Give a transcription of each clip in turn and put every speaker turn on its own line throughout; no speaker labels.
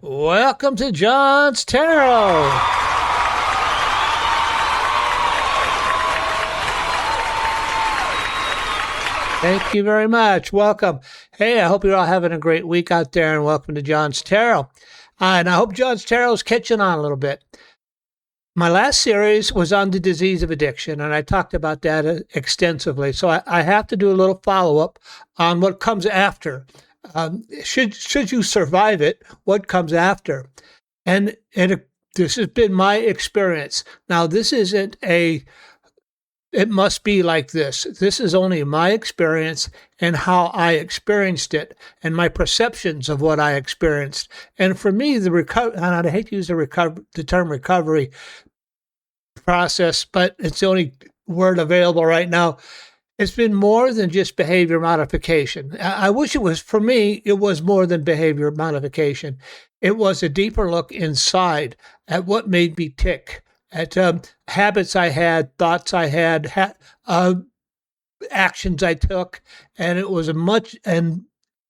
Welcome to John's Tarot. Thank you very much. Welcome. Hey, I hope you're all having a great week out there, and welcome to John's Tarot. And I hope John's Tarot is catching on a little bit. My last series was on the disease of addiction, and I talked about that extensively. So I have to do a little follow-up on what comes after. Should you survive it, what comes after? And this has been my experience. Now, this isn't it must be like this. This is only my experience and how I experienced it and my perceptions of what I experienced. And for me, and I hate to use the term recovery process, but it's the only word available right now. It's been more than just behavior modification. I wish it was, for me, it was more than behavior modification. It was a deeper look inside at what made me tick, at habits I had, thoughts I had, actions I took, and it was and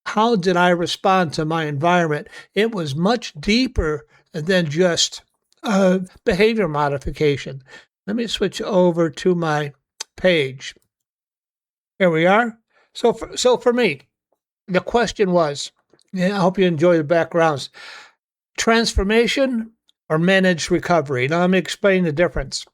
how did I respond to my environment? It was much deeper than just behavior modification. Let me switch over to my page. Here we are. So for me, the question was, I hope you enjoy the backgrounds, transformation or managed recovery. Now let me explain the difference.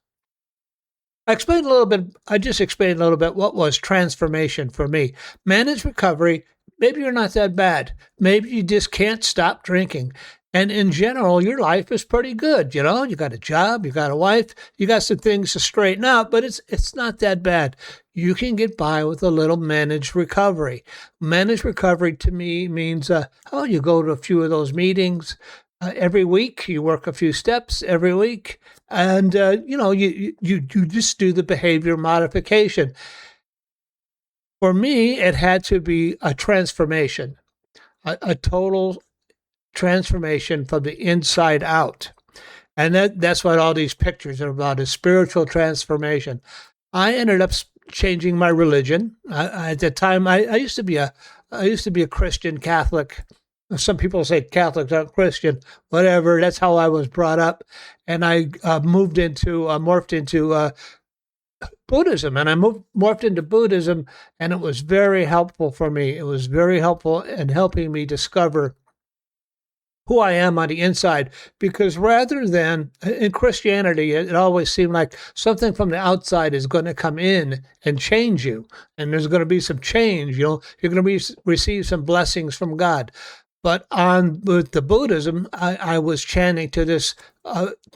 I just explained a little bit what was transformation for me. Managed recovery, maybe you're not that bad. Maybe you just can't stop drinking. And in general, your life is pretty good. You know, you got a job, you got a wife, you got some things to straighten out, but it's not that bad. You can get by with a little managed recovery. Managed recovery to me means, you go to a few of those meetings every week. You work a few steps every week, and you just do the behavior modification. For me, it had to be a transformation, a total transformation from the inside out. And that's what all these pictures are about, is spiritual transformation. I ended up changing my religion. At the time, I used to be a Christian Catholic. Some people say Catholics aren't Christian, whatever. That's how I was brought up. And I morphed into Buddhism, and I morphed into Buddhism, and it was very helpful for me. It was very helpful in helping me discover who I am on the inside, because rather than in Christianity, it always seemed like something from the outside is going to come in and change you, and there's going to be some change. You're going to receive some blessings from God. But with the Buddhism, I was chanting to this.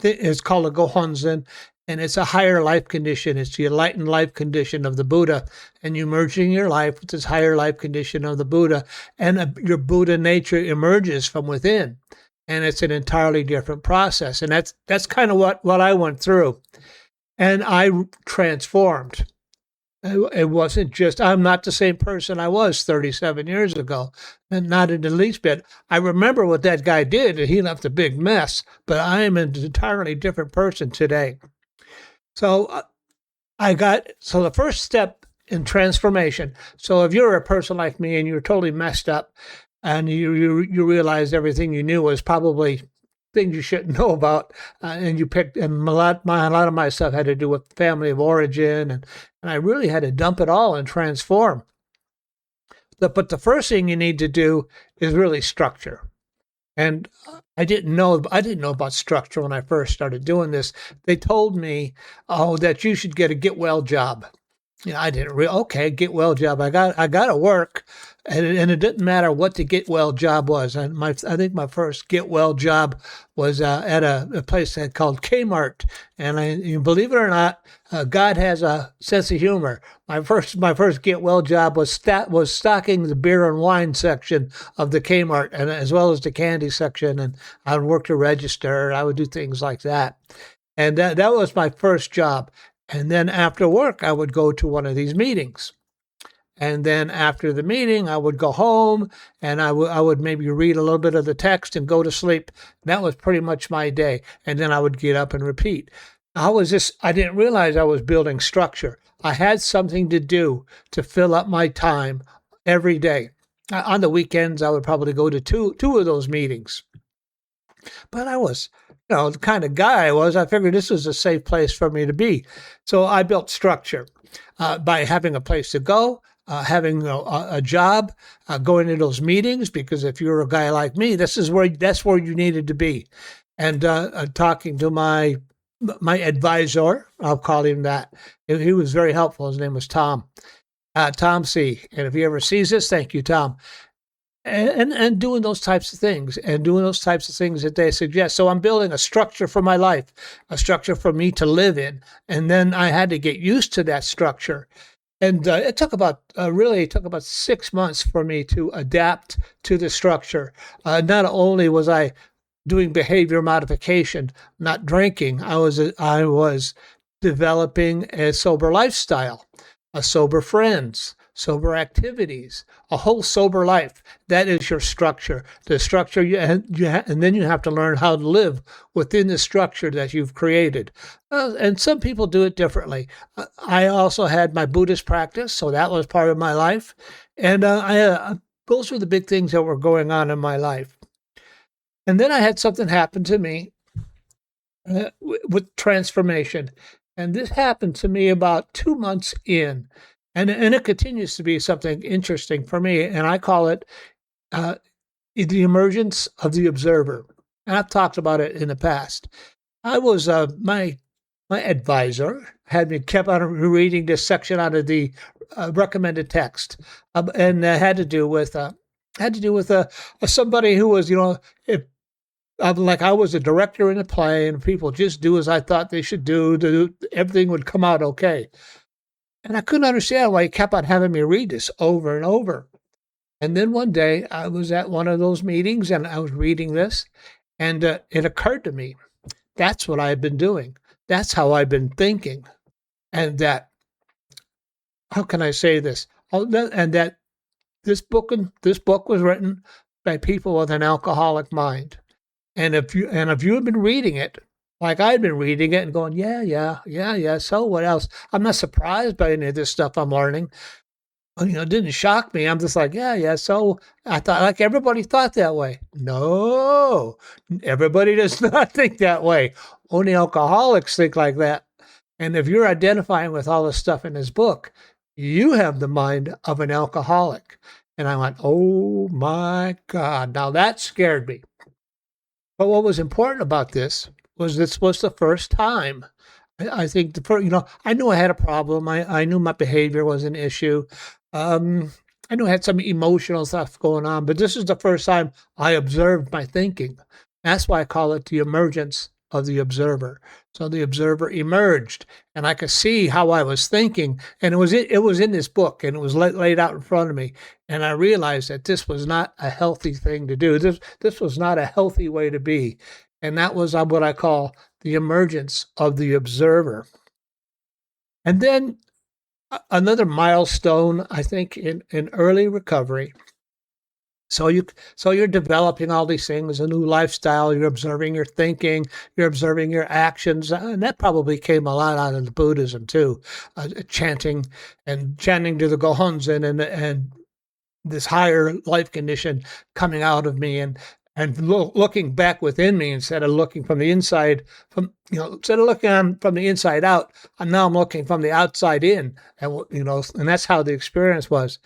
It's called a Gohonzon, and it's a higher life condition. It's the enlightened life condition of the Buddha, and you're merging your life with this higher life condition of the Buddha, and your Buddha nature emerges from within, and it's an entirely different process. And that's kind of what I went through, and I transformed. It wasn't just, I'm not the same person I was 37 years ago, and not in the least bit. I remember what that guy did, and he left a big mess, but I am an entirely different person today. So the first step in transformation. So if you're a person like me and you're totally messed up, and you realized everything you knew was probably things you shouldn't know about, and you picked, and a lot of my stuff had to do with family of origin, and I really had to dump it all and transform. But the first thing you need to do is really structure. And I didn't know about structure when I first started doing this. They told me, that you should get a get well job. I didn't okay, get well job. I got to work, and it didn't matter what the get well job was. And I think my first get well job was at a place called Kmart. And you believe it or not, God has a sense of humor. My first get well job was stocking the beer and wine section of the Kmart, and as well as the candy section. And I would work the register. I would do things like that. And that was my first job. And then after work, I would go to one of these meetings. And then after the meeting, I would go home, and I would maybe read a little bit of the text and go to sleep. That was pretty much my day. And then I would get up and repeat. I didn't realize I was building structure. I had something to do to fill up my time every day. On the weekends, I would probably go to two of those meetings. But I was, the kind of guy I was, I figured this was a safe place for me to be. So I built structure by having a place to go, having a job, going to those meetings, because if you're a guy like me, that's where you needed to be. And talking to my advisor, I'll call him that. He was very helpful. His name was Tom. Tom C. And if he ever sees this, thank you, Tom. And doing those types of things and doing those types of things that they suggest. So I'm building a structure for my life, a structure for me to live in. And then I had to get used to that structure. And it took about 6 months for me to adapt to the structure. Not only was I doing behavior modification, not drinking, I was developing a sober lifestyle, a sober friends, sober activities, a whole sober life. That is your structure. The structure, and then you have to learn how to live within the structure that you've created. And some people do it differently. I also had my Buddhist practice, so that was part of my life. And those were the big things that were going on in my life. And then I had something happen to me with transformation. And this happened to me about 2 months in. And it continues to be something interesting for me. And I call it the emergence of the observer. And I've talked about it in the past. I was, my advisor had me kept on reading this section out of the recommended text. And had to do with somebody who was, like I was a director in a play, and people just do as I thought they should do. Everything would come out okay. And I couldn't understand why he kept on having me read this over and over. And then one day I was at one of those meetings and I was reading this, and it occurred to me, that's what I've been doing. That's how I've been thinking. And that, how can I say this? And that this book was written by people with an alcoholic mind. And if you have been reading it, like I'd been reading it and going, yeah. So what else? I'm not surprised by any of this stuff I'm learning. It didn't shock me. I'm just like, yeah. So I thought, like, everybody thought that way. No, everybody does not think that way. Only alcoholics think like that. And if you're identifying with all the stuff in this book, you have the mind of an alcoholic. And I went, oh my God. Now that scared me. But what was important about this was the first time. I think I knew I had a problem. I knew my behavior was an issue. I knew I had some emotional stuff going on, but this is the first time I observed my thinking. That's why I call it the emergence of the observer. So the observer emerged, and I could see how I was thinking, and it was in this book, and it was laid out in front of me, and I realized that this was not a healthy thing to do. This was not a healthy way to be, and that was what I call the emergence of the observer. And then another milestone, I think, in early recovery. So you're developing all these things, a new lifestyle. You're observing your thinking. You're observing your actions, and that probably came a lot out of the Buddhism too, chanting to the Gohonzon and this higher life condition coming out of me and looking back within me instead of looking from the inside. Instead of looking from the inside out, I'm looking from the outside in, and that's how the experience was.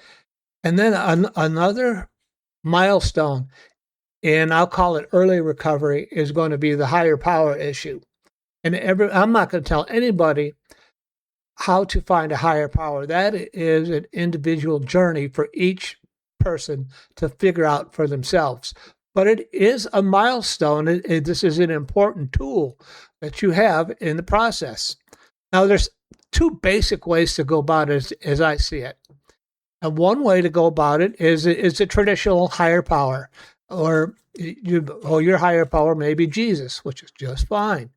And then another milestone, and I'll call it early recovery, is going to be the higher power issue. And I'm not going to tell anybody how to find a higher power. That is an individual journey for each person to figure out for themselves. But it is a milestone. This is an important tool that you have in the process. Now, there's two basic ways to go about it as I see it. And one way to go about it is a traditional higher power, or your higher power may be Jesus, which is just fine.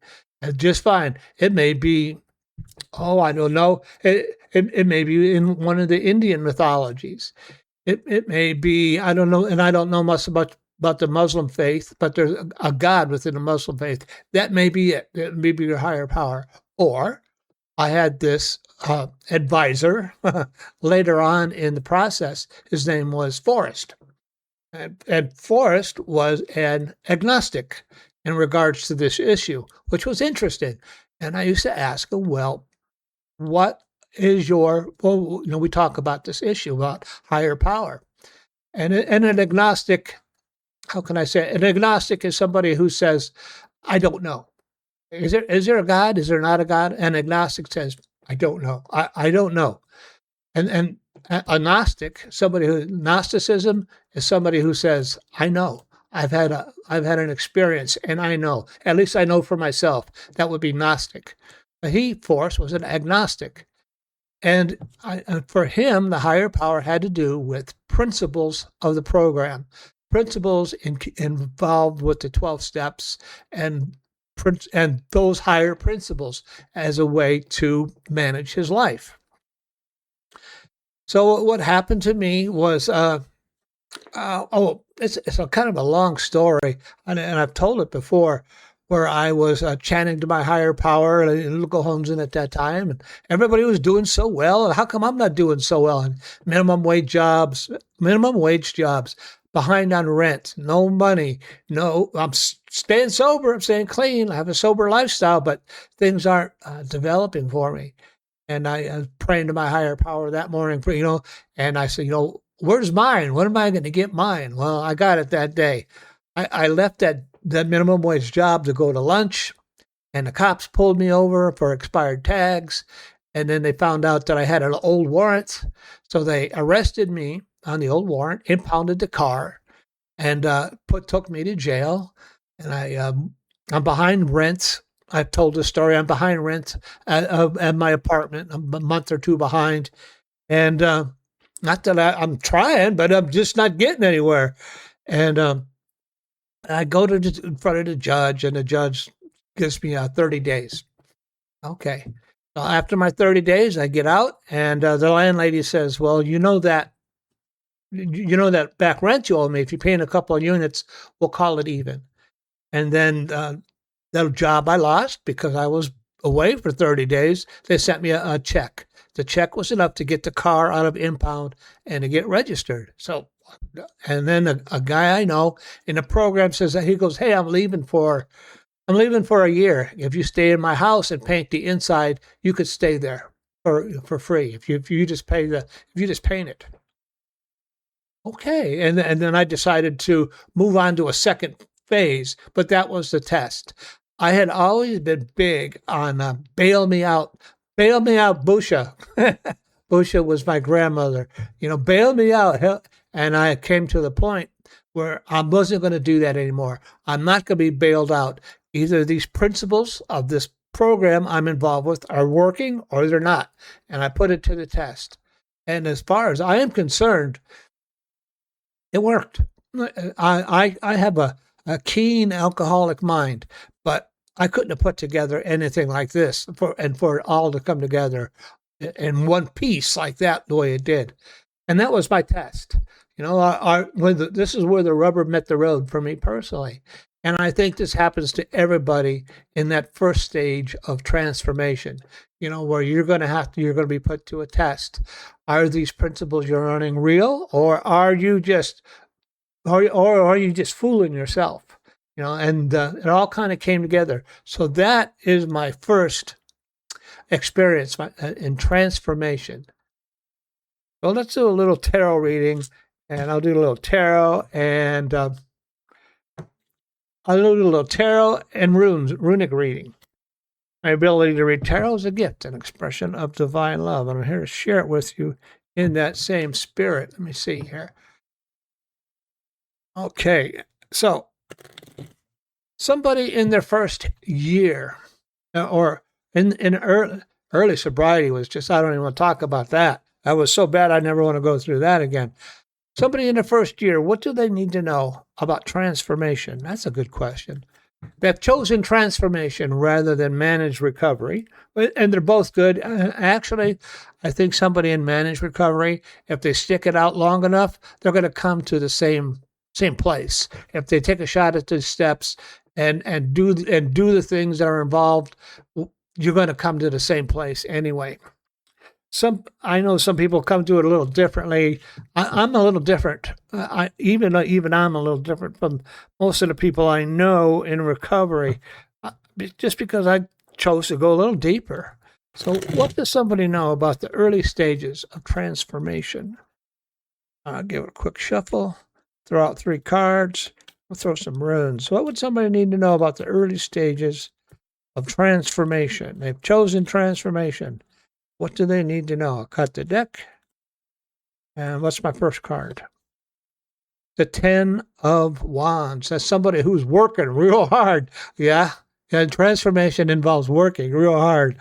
Just fine. It may be, I don't know. It may be in one of the Indian mythologies. It may be, I don't know, and I don't know much about the Muslim faith, but there's a God within the Muslim faith. That may be it. It may be your higher power. Or I had this advisor later on in the process. His name was Forrest. And Forrest was an agnostic. in regards to this issue, which was interesting. And I used to ask him, well, what is we talk about this issue about higher power. And an agnostic, how can I say it? An agnostic is somebody who says, I don't know. Is there a God? Is there not a God? An agnostic says, I don't know. I don't know. And a Gnostic, Gnosticism is somebody who says, I know. I've had an experience and I know. At least I know for myself. That would be Gnostic. But he, Force, was an agnostic. And for him, the higher power had to do with principles of the program, principles involved with the 12 steps and those higher principles as a way to manage his life. So what happened to me was, it's a kind of a long story, and I've told it before, where I was chanting to my higher power in local homes at that time, and everybody was doing so well. How come I'm not doing so well? And minimum wage jobs, behind on rent, no money, no. I'm staying sober, I'm staying clean, I have a sober lifestyle, but things aren't developing for me. And I was praying to my higher power that morning, and I said, where's mine? When am I going to get mine? Well, I got it that day. I left that minimum wage job to go to lunch, and the cops pulled me over for expired tags. And then they found out that I had an old warrant. So they arrested me on the old warrant, impounded the car, and took me to jail. And I'm behind rent. I've told this story. I'm behind rent at my apartment. I'm a month or two behind. And not that I'm trying, but I'm just not getting anywhere. And I go in front of the judge, and the judge gives me 30 days. Okay. So after my 30 days, I get out, and the landlady says, well, you know that back rent you owe me. If you're paying a couple of units, we'll call it even. And then that job I lost because I was away for 30 days. They sent me a check. The check was enough to get the car out of impound and to get registered. So, and then a guy I know in the program says that he goes, hey, I'm leaving for a year. If you stay in my house and paint the inside, you could stay there for free. If you just paint it. Okay. And then I decided to move on to a second phase, but that was the test. I had always been big on bail me out, Busha. Busha was my grandmother. Bail me out. And I came to the point where I wasn't going to do that anymore. I'm not going to be bailed out. Either these principles of this program I'm involved with are working or they're not. And I put it to the test. And as far as I am concerned, it worked. I have a keen alcoholic mind, but I couldn't have put together anything like this for it all to come together in one piece like that the way it did. And that was my test. This is where the rubber met the road for me personally. And I think this happens to everybody in that first stage of transformation, where you're going to be put to a test. Are these principles you're learning real, or are you just fooling yourself? And it all kind of came together. So that is my first experience in transformation. Well, let's do a little tarot reading, and I'll do a little tarot, and I'll do a little tarot and runic reading. My ability to read tarot is a gift, an expression of divine love, and I'm here to share it with you in that same spirit. Let me see here. Okay, so somebody in their first year, or in early sobriety was just, I don't even want to talk about that. That was so bad I never want to go through that again. Somebody in the first year, what do they need to know about transformation? That's a good question. They've chosen transformation rather than managed recovery, and they're both good. Actually, I think somebody in managed recovery, if they stick it out long enough, they're going to come to the same place. If they take a shot at the steps and do the things that are involved, you're going to come to the same place anyway. I know some people come to it a little differently. I'm a little different. Even I'm a little different from most of the people I know in recovery, just because I chose to go a little deeper. So, what does somebody know about the early stages of transformation? I'll give it a quick shuffle, throw out 3 cards, we'll throw some runes. What would somebody need to know about the early stages of transformation? They've chosen transformation. What do they need to know? I'll cut the deck. And what's my first card? The 10 of Wands. That's somebody who's working real hard. Yeah. And transformation involves working real hard.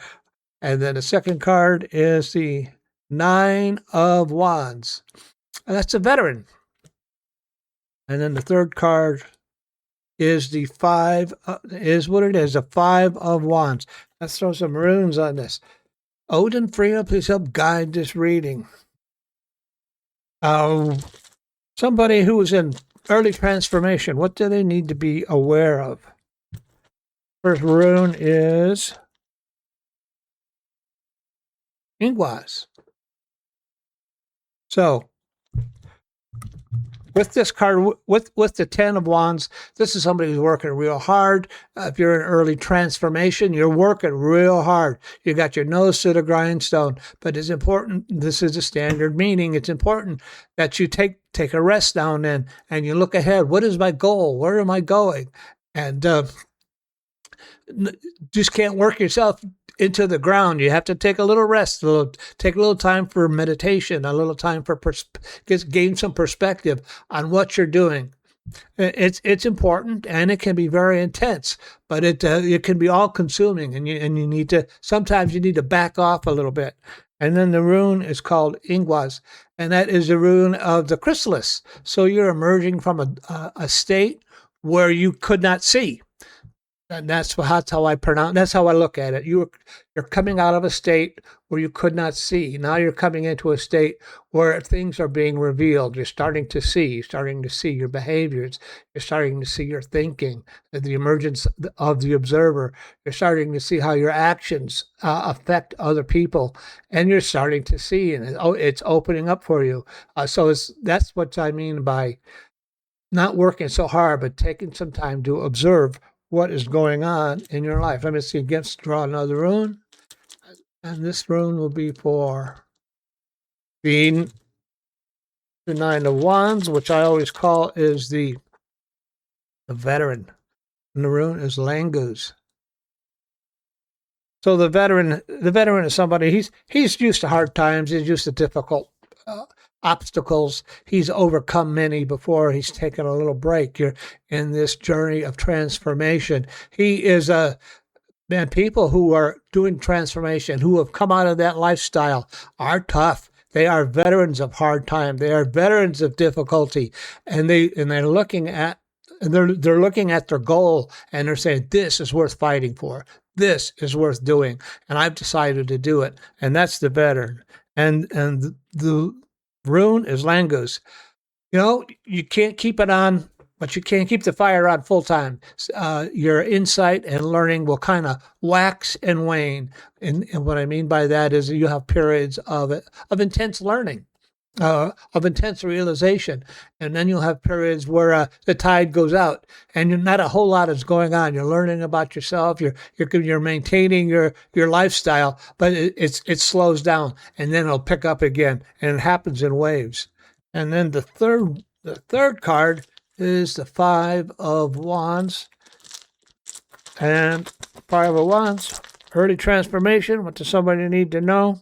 And then the second card is the 9 of Wands. And that's a veteran. And then the third card is the 5, is what it is, the 5 of Wands. Let's throw some runes on this. Odin, Freya, please help guide this reading. Somebody who is in early transformation, what do they need to be aware of? First rune is Ingwas. So, with this card, with the 10 of Wands, this is somebody who's working real hard. If you're in early transformation, you're working real hard. You got your nose to the grindstone. But it's important, this is a standard meaning, it's important that you take a rest now and then, and you look ahead. What is my goal? Where am I going? And just can't work yourself into the ground. You have to take a little rest, take a little time for meditation, a little time for gain some perspective on what you're doing. It's important, and it can be very intense, but it can be all consuming, and you need to, sometimes you need to back off a little bit. And then the rune is called Ingwas, and that is the rune of the chrysalis. So you're emerging from a state where you could not see. And that's how I pronounce. That's how I look at it. You're coming out of a state where you could not see. Now you're coming into a state where things are being revealed. You're starting to see. You're starting to see your behaviors. You're starting to see your thinking, the emergence of the observer. You're starting to see how your actions affect other people, and you're starting to see, and it's opening up for you. So that's what I mean by not working so hard, but taking some time to observe what is going on in your life. Let me see, draw another rune. And this rune will be for the 9 of Wands, which I always call is the veteran. And the rune is Langus. So the veteran is somebody, he's used to hard times, he's used to difficult obstacles. He's overcome many before he's taken a little break. You're in this journey of transformation. He is people who are doing transformation, who have come out of that lifestyle, are tough. They are veterans of hard time. They are veterans of difficulty, and they're looking at their goal, and they're saying, this is worth fighting for. This is worth doing, and I've decided to do it. And that's the veteran. And the rune is Langus. You can't keep it on, but you can't keep the fire on full time. Your insight and learning will kind of wax and wane. And what I mean by that is you have periods of intense learning, of intense realization. And then you'll have periods where the tide goes out and not a whole lot is going on. You're learning about yourself. You're maintaining your lifestyle, but it slows down, and then it'll pick up again, and it happens in waves. And then the third card is the 5 of Wands. And 5 of Wands, early transformation. What does somebody need to know?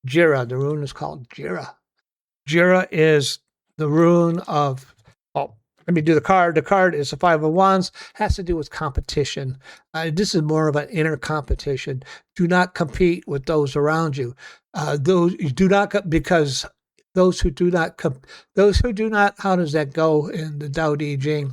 Jira. The rune is called Jira. Jira is the rune of, let me do the card. The card is the 5 of Wands, has to do with competition. This is more of an inner competition. Do not compete with those around you. Those who do not, how does that go in the Tao Te Ching?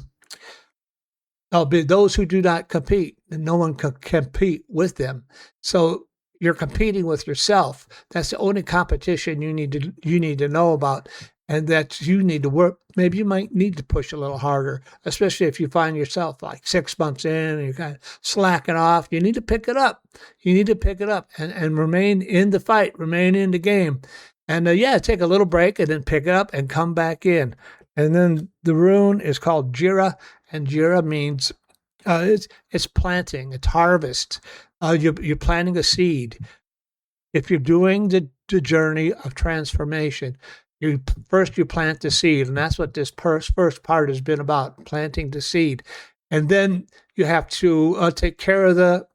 Those who do not compete, and no one can compete with them. So you're competing with yourself. That's the only competition you need to know about. and that you need to work. Maybe you might need to push a little harder, especially if you find yourself like 6 months in and you're kind of slacking off. You need to pick it up. You need to pick it up and remain in the fight, remain in the game. And take a little break and then pick it up and come back in. And then the rune is called Jira, and Jira means it's planting, it's harvest. You're planting a seed. If you're doing the journey of transformation, you plant the seed, and that's what this first part has been about, planting the seed. And then you have to take care of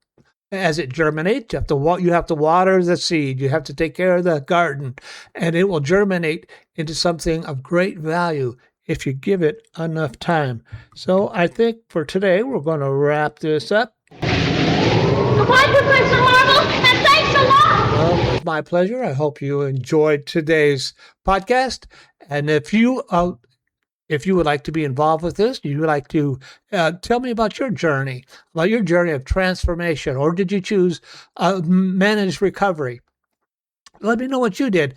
as it germinates. You have to water the seed. You have to take care of the garden, and it will germinate into something of great value if you give it enough time. So I think for today we're going to wrap this up.
Goodbye, Professor Marvel, and thanks a lot.
Well, it was my pleasure. I hope you enjoyed today's podcast. And if you would like to be involved with this, you would like to tell me about your journey of transformation, or did you choose managed recovery? Let me know what you did.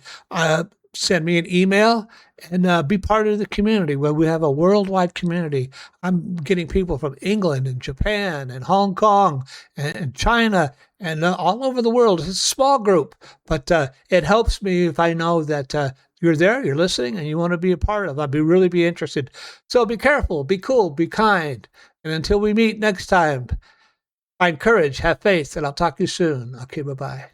Send me an email and be part of the community where we have a worldwide community. I'm getting people from England and Japan and Hong Kong and China and all over the world. It's a small group, but it helps me if I know that you're there, you're listening, and you want to be a part of it. I'd really be interested. So be careful, be cool, be kind. And until we meet next time, find courage, have faith, and I'll talk to you soon. Okay, bye-bye.